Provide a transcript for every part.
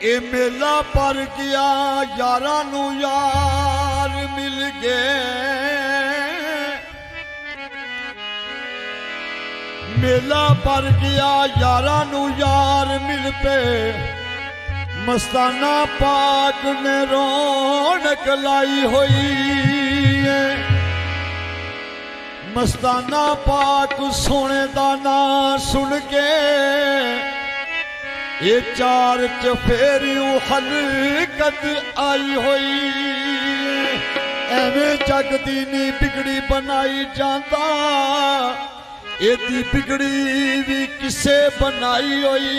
ए मेला पर गया यारा नू यार मिल गए। मेला पर गया यारा नू यार मिल पे, मस्ताना पाक ने रौनक लाई हुई है। मस्ताना पाक सोने दा नां सुन के ये चार चफेरियों हलकत आई हुई। एवें जग दी नी बिगड़ी बनाई जाता, एदी बिगड़ी भी किसे बनाई हुई।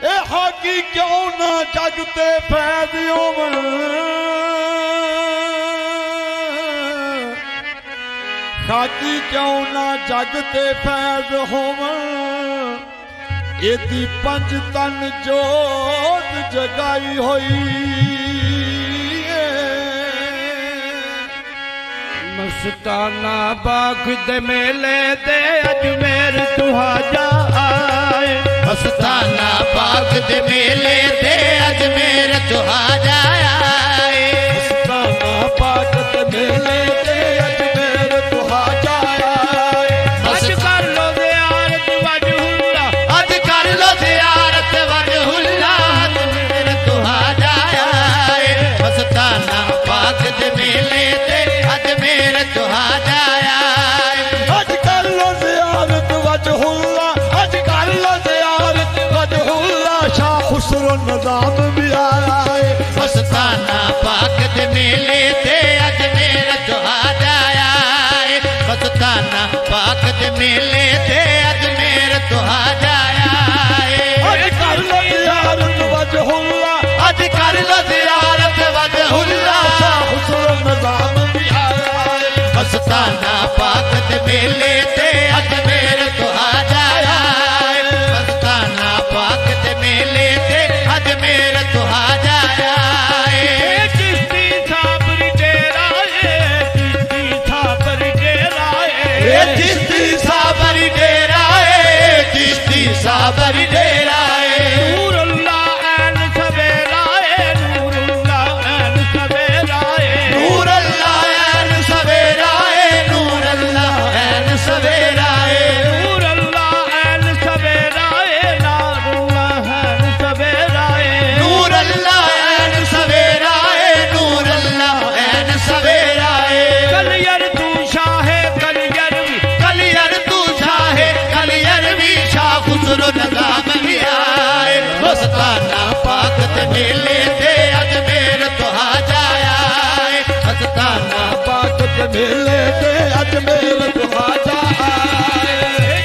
ए हाकी क्यों ना जगते फैदियों में, खाकी क्यों ना जगते फैद होवन। एदी पंज तन जोत जगाई हुई। मस्ताना बाग दे मेले दे अजमेर तुहाजा आए। मस्ताना बाग दे मेले दे अजमेर तुहाजा आए। मस्ताना बाग दे मेले दे अजमेर तुहाजा आए। अज कर लो ज़ियारत वजहुल्ला, अज कर लो ज़ियारत वजहुल्ला, अजमेर तुहाजा आए। मस्ताना बाग दे मेले दे अजमेर तुहाजा आए। अज कर लो ज़ियारत वजहुल्ला, अज कर लो ज़ियारत वजहुल्ला, शाह खुसरो निज़ाम भी आया है। मस्ताना पाक दे मेले दे अजमेर तुहाजा आए। मस्ताना पाक दे मेले दे अजमेर तुहाजा आए। अज कर लो ज़ियारत वजहुल्ला, अज कर लो ज़ियारत वजहुल्ला, शाह खुसरो निज़ाम भी आया है। मस्ताना पाक दे मेले दे अजमेर तुहाजा आए। मस्ताना पाक दे मेले दे अजमेर तुहाजा आए। चिश्ती साबरी डेरा है, चिश्ती साबरी डेरा ए है। चिश्ती साबरी डेरा है, चिश्ती साबरी डेरा है। नूरुल्लाह ऐन सवेरा है, नूरुल्लाह ऐन सवेरा है। नूर अल्लाह ऐन सवेरा है, नूर अल्लाह ऐन सवेरा है। नूरुल्लाह ऐन सवेरा है, नूरुल्लाह ऐन सवेरा है। नूर अल्लाह ऐन सवेरा है, नूर अल्लाह ऐन सवेरा है। कलियर तू शाहे कलियरवी, कलियर तू शाहे कलियरवी, शाह खुसरो निज़ाम भी आए। मस्ताना पाक दे मेले दे अजमेर तुहाजा आए। मस्ताना पाक दे मेले दे अजमेर तुहाजा आए।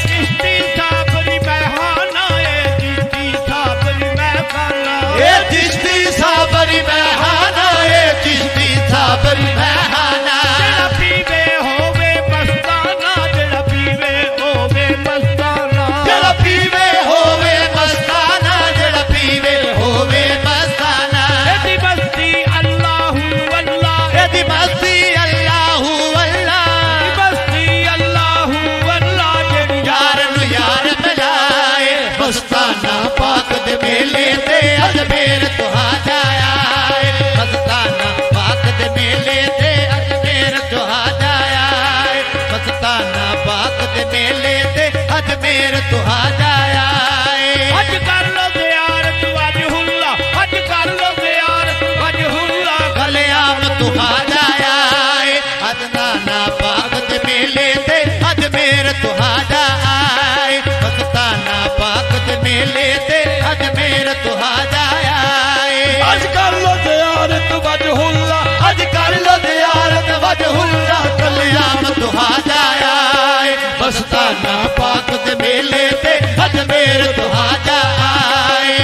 चिश्ती साबरी महहाना है, चिश्ती साबरी महहाना। ए चिश्ती साबरी महहाना, ए चिश्ती साबरी महहाना। जेड़ा पीवे होवे मस्ताना, जेड़ा पीवे होवे मस्ताना। जेड़ा पीवे होवे मस्ताना, जेड़ा पीवे होवे मस्ताना। एदी मस्ती अल्लाहु अल्लाह, एदी मस्ती अल्लाहु अल्लाह, एदी मस्ती अल्लाहु अल्लाह। जेड़ी यार नू यार मिलाए। मस्ताना पाक दे मेले दे अजमेर तुहाजा आए। मस्ताना पाक दे मेले दे अजमेर तुहाजा आए। मस्ताना पाक दे मेले दे अजमेर तुहाजा आए। अज कर लो ज़ियारत वजहुल्ला, अज कर लो ज़ियारत वजहुल्ला। कलयाम तुहाजा आए। अदनाना पाक दे मेले दे अजमेर तुहाजा आए। मस्ताना पाक दे मेले दे अजमेर तुहाजा आए। अज कर लो ज़ियारत वजहुल्ला, अज कर लो ज़ियारत वजहुल्ला, कलयाम तुहाजा आए। मस्ताना पाक दे मेले दे अजमेर तुहाजा आए।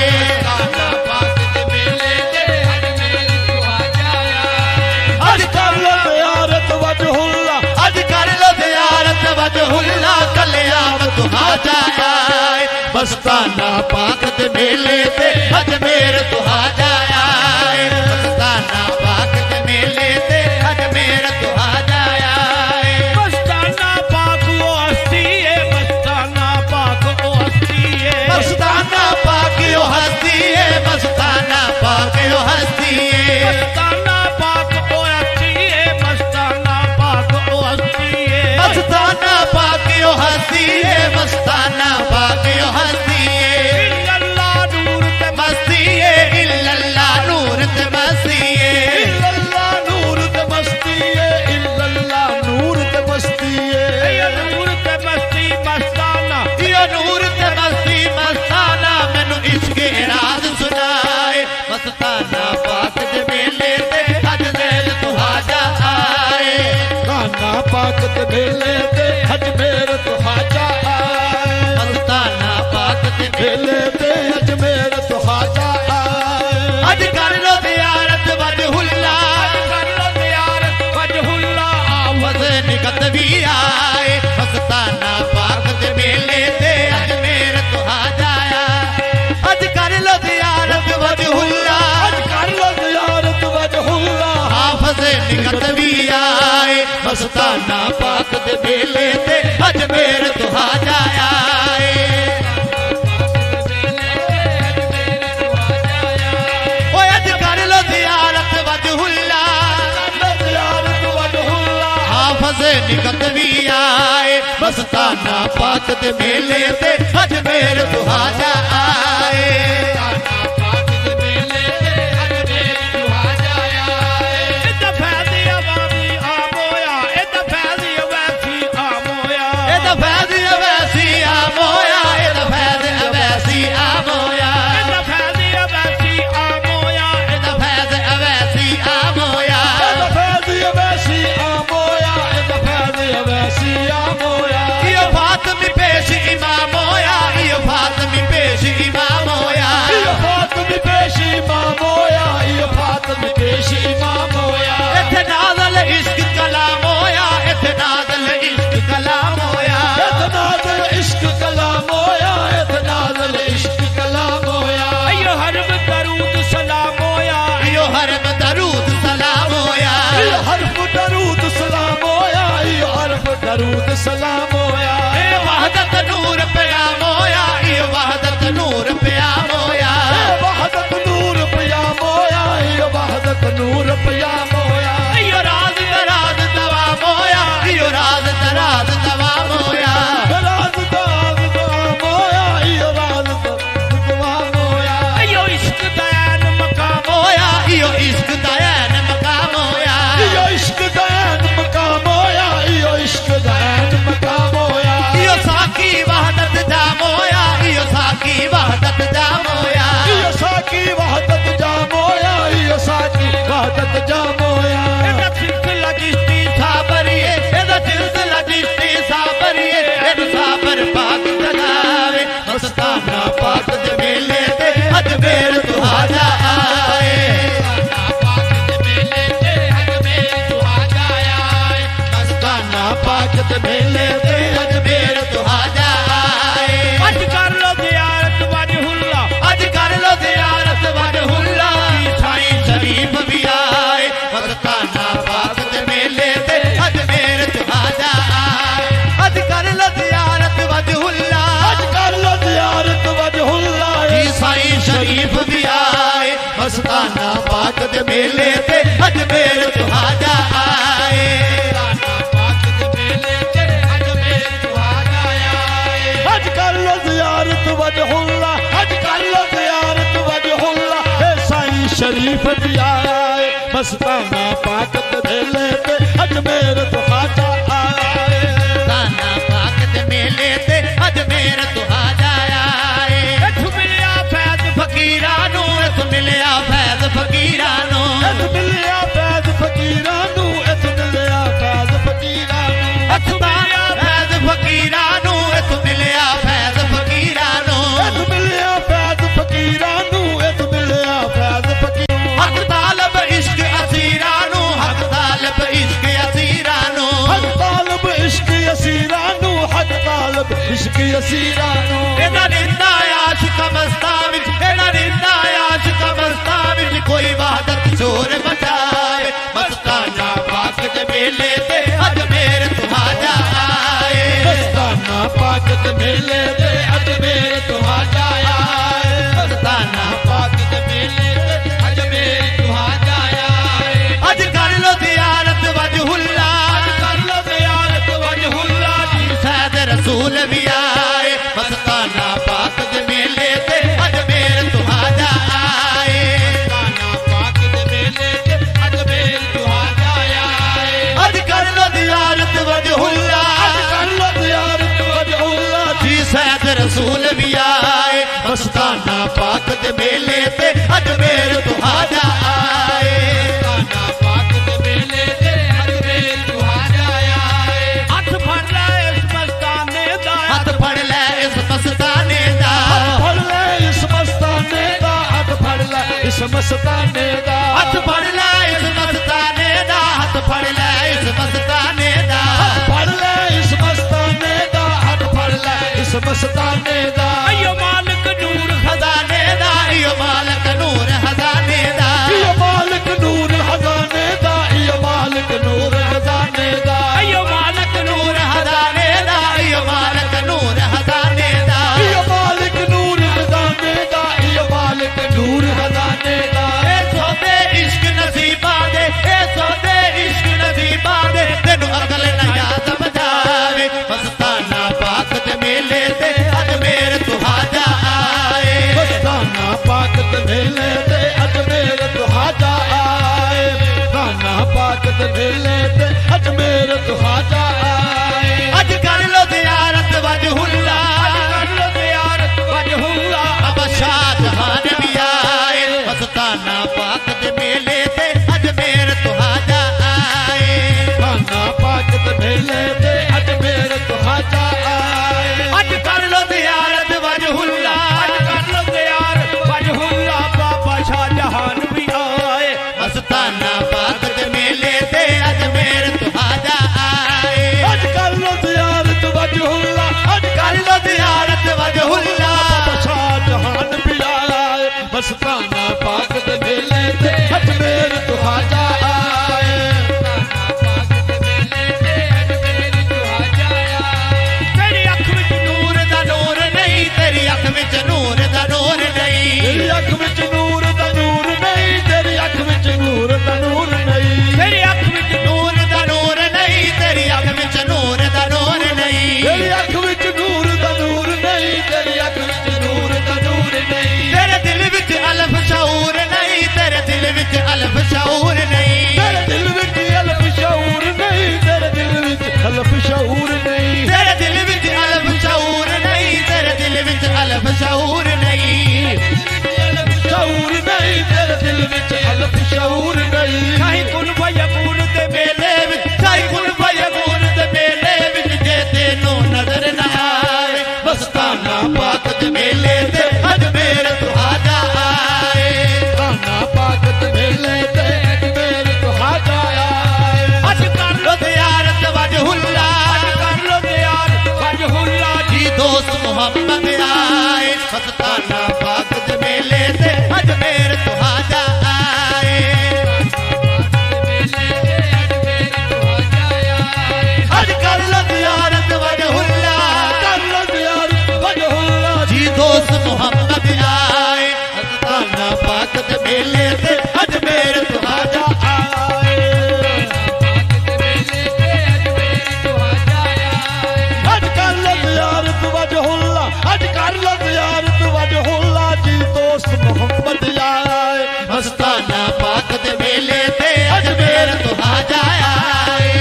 मस्ताना पाक दे मेले दे अजमेर तुहाजा आए। अज कर लो ज़ियारत वजहुल्ला, अज कर लो ज़ियारत वजहुल्ला, कलयाम तुहाजा आए। मस्ताना पाक दे मेले दे अजमेर तुहाजा आए। मस्ताना पाक दे मेले दे अजमेर तुहाजा आए। मस्ताना पाक वो हस्ती है, मस्ताना पाक वो हस्ती है। मस्ताना पाक यो हस्ती पाक दे मेले ते अजमेर तो हाजा आए मस्ताना पाक दे मेले ते अजमेर तो हाजा आए अज कर लो ज़ियारत वजहुल्ला कर लो ज़ियारत वजहुल्ला आफत निकत भी आए मस्ताना पाक दे मेले ते अजमेर तो हाजा आए अज कर लो ज़ियारत वजहुल्ला आज कर लो ज़ियारत वजहुल्ला हाफिज़ निकत भी आए मस्ताना पाक दे मेले ते अजमेर तो हाजा आए ओए अज कर लो ज़ियारत वजहुल्ला ज़ियारत वजहुल्ला हाफिज़ निकत भी आए मस्ताना पाक दे मेले ते अजमेर तो हाजा आए इदा फैज़ अवामी आम होया इदा फैज़ अवैसी आम होया एदा फैज़ अवैसी आम होया एदा फैज़ अवैसी आम होया इदा फैज़ अवैसी आम होया एदा फैज़ अवैसी आम होया इदा फैज़ अवैसी आम होया इदा फैज़ अवैसी आम होया इयो फातिमी पेश इमाम होया इयो फातिमी पेश इमाम होया इयो फातिमी पेश इमाम होया इयो फातिमी पेश इमाम होया इत्थे नाज़ल इश्क कलाम होया इत्थे नाज़ल इश्क कलाम होया इतनाज़ल इश्क कलाम होया इतनाज़ल इश्क कलाम होया अयो हरम दरूद सलाम होया इयो हरम दरूद सलाम होया इयो हर्फ दरूद सलाम होया इयो हर्फ दरूद सलाम होया ए वहदत नूर प्याम होया इयो वहदत नूर प्याम होया वहदत नूर प्याम होया इयो वहदत नूर प्याम होया इयो राज दराज दवाम होया इयो राज दराज दवाम होया राज दाग दाम होया इयो राज दाम होया अयो इश्क दयान मकाम होया इयो इश्क दयान मकाम होया इयो इश्क दैन मकाम होया इयो इश्क दैन मकाम होया इयो साकी वहदत जाम होया इयो साकी वहदत जाम होया इयो साकी वहदत जाम होया इयो साकी वहदत जाम होया इदा सिलसिला चिश्ती साबरिए एदा सिलसिला चिश्ती साबरिए एदा साबर पाक जगावे मस्ताना पाक दे मेले ते अजमेर तो हाजा आए मस्ताना पाक दे मेले ते अजमेर तो हाजा आए अज कर लो ज़ियारत वजहुल्ला अज कर लो ज़ियारत वजहुल्ला साईं शरीफ भी आए मस्ताना पाक दे मेले ते अजमेर तो हाजा आए अज कर लो ज़ियारत वजहुल्ला आज कर लो ज़ियारत वजहुल्ला जी साईं शरीफ भी आए मस्ताना पाक दे मेले ते अजमेर तो हाजा आए आज कर लो ज़ियारत वजहुल्ला आज कर लो ज़ियारत वजहुल्ला ए साईं शरीफ भी आए मस्ताना पाक दे मेले ते अजमेर तो हाजा आए मस्ताना पाक दे मेले ते अजमेर तो हाजा आए इथ मिलिया फैज़ फकीरानू इस मिलिया फैज़ फकीरानू इस मिलिया फैज़ फकीरानू इस मिलिया फैज़ फकीरानू इस मिलिया फैज़ फकीरानू इस मिलिया फैज़ फकीरानू इस मिलिया फैज़ फकीरानू इस मिलिया फैज़ फकीरानू हक तालब इश्क असीरानू हक तालब इश्क असीरानू हक तालब इश्क असीरानू हक तालब इश्क असीरानू एदा रिंदा आशिक मस्ता विच एदा रिंदा आशिक मस्ता विच कोई वहदत जोर मचाए मस्ताना पाक दे मेले ते अजमेर तो हाजा आए मस्ताना पाक दे मेले ते अजमेर तो हाजा आए मस्ताना पाक दे मेले ते अजमेर तो हाजा आए अज कर लो ज़ियारत वजहुल्ला कर लो ज़ियारत वजहुल्ला सैद रसूल भी आए मस्ताना पाक दे मेले ते अजमेर तो हाजा आए पाक दे मेले ते अजमेर तो हाजा आए अज कर लो ज़ियारत वजहुल्ला कर लो ज़ियारत वजहुल्ला जी सैद रसूल भी आए मस्ताना पाक दे मेले ते अजमेर तो हाजा आए पाक दे मेले ते अजमेर तो हाजा आए मस्ताने दा हथ फड़ ले इस मस्ताने दा हथ फड़ ले इस मस्ताने दा फड़ ले इस मस्ताने दा हाथ फड़ ले इस मस्ताने दा अयो मालिक नूर खजाने दा यो मालिक नूर खजाने दा ये मालिक नूर खजाने दा ये मालिक नूर खजाने दा अयो मालिक नूर खजाने दा यो मालिक नूर खजाने दा ये मालिक नूर खजाने दा ये मालिक नूर खजाने दा ए सौदे इश्क नसीबा दे ए सौदे इश्क नसीबा दे तेनू अकल ना याद समझावे मस्ताना पाक दे मेले ते अजमेर तुहाजा आए मस्ताना पाक ते मेले ते अजमेर तुहाजा आए मस्ताना पाक ते मेले ते अजमेर तुहाजा आए अज कर लो ज़ियारत वजहुल्ला कर लो ज़ियारत वजहुल्ला अब शाहजहान भी आए मस्ताना पाक दे मेले ते अजमेर तुहाजा आए मस्ताना पाक ते मेले ते अजमेर तुहाजा आए अज कर लो ज़ियारत वजहुल्ला कर लो ज़ियारत वजहुल्ला बाबा शाहजहान भी आए मस्ताना पाक दे मेले ते अजमेर तुहाजा आए अज कर लो ज़ियारत वजहुल्ला अज कर लो ज़ियारत वजहुल्ला शाहजहान भी आए मस्ताना पाक ते मेले ते अजमेर तुहाजा आए तेरी अख विच नूर दा नूर नहीं तेरी अख विच नूर दा नूर नहीं तेरी अख विच नूर दा नूर नहीं तेरी अख विच नूर दा नूर नहीं तेरी अख विच नूर दा नूर नहीं तेरी अख विच नूर दा नूर नहीं तेरी अख विच नूर दा नूर नहीं तेरी अख विच नूर दा नूर नहीं तेरे दिल विच अलफ शऊर नहीं तेरे दिल विच अलफ शऊर नहीं तेरे दिल विच अलफ शऊर नहीं तेरे दिल विच अलफ शऊर नहीं तेरे दिल विच अलफ शऊर नहीं तेरे दिल विच अलफ शऊर नहीं शऊर नहीं तेरे दिल विच अलफ शऊर नहीं कहीं कुन फयकून ते मेले विच साई कुल फयकून दे मेले विच जे तेनू नजर ना आए मस्ताना पाक दे मेले ते अजमेर तुहाजा आए मस्ताना पाक ते मेले ते अजमेर तुहाजा आए अज कर लो ज़ियारत वजहुल्ला कर लो ज़ियारत वजहुल्ला जी दोस्त मोहम्मद आए मस्ताना पाक दे मेले ते अजमेर तुहाजा आए अज कर लो ज़ियारत वजहुल्ला कर लो ज़ियारत वजहुल्ला जी दोस्त मोहम्मद आए मस्ताना पाक दे मेले ते अजमेर तुहाजा आए अज कर लो ज़ियारत वजहुल्ला अज कर लो ज़ियारत वजहुल्ला जी दोस्त मोहम्मद आए मस्ताना पाक दे मेले ते अजमेर तुहाजा आए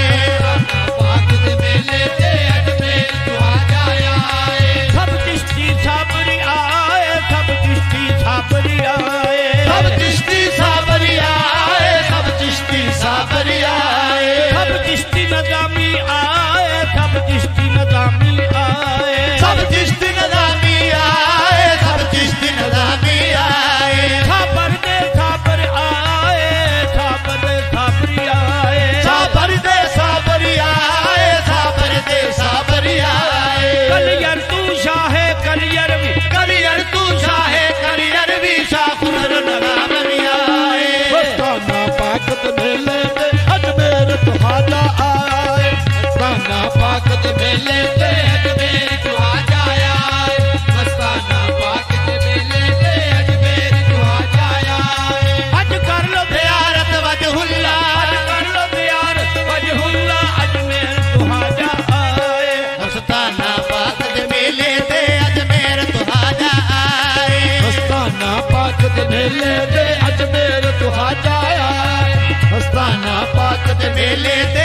सब चिश्ती साबरी आए सब चिश्ती साबरी आए सब चिश्ती साबरी आए सब चिश्ती साबरी आए सब चिश्ती नजामी आए सब चिश्ती नजामी आए सब चिश्ती नज़ामी आए सब चिश्ती नज़ामी आए साबर दे साबर आए साबर दे साबरी आए साबर दे साबरी आए साबर दे साबरी आए कलियर तू शाहे कलियर भी करियर तू शाहे करियर भी शाकुर नगाम भी आए मस्ताना पाक ते मेले ते अजमेर तुहाजा आए मस्ताना पाक ते मेले ते अजमेर तुहाजा आए मस्ताना पाक ते मेले ते अजमेर तुहाजा आए अज कर लो ज़ियारत वजहुल्ला अज कर लो ज़ियारत वजहुल्ला अजमेर तुहाजा आए मस्ताना पाक दे मेले ते अजमेर तुहाजा आए मस्ताना पाक ते मेले ते अजमेर तुहाजा आए मस्ताना पाक दे मेले ते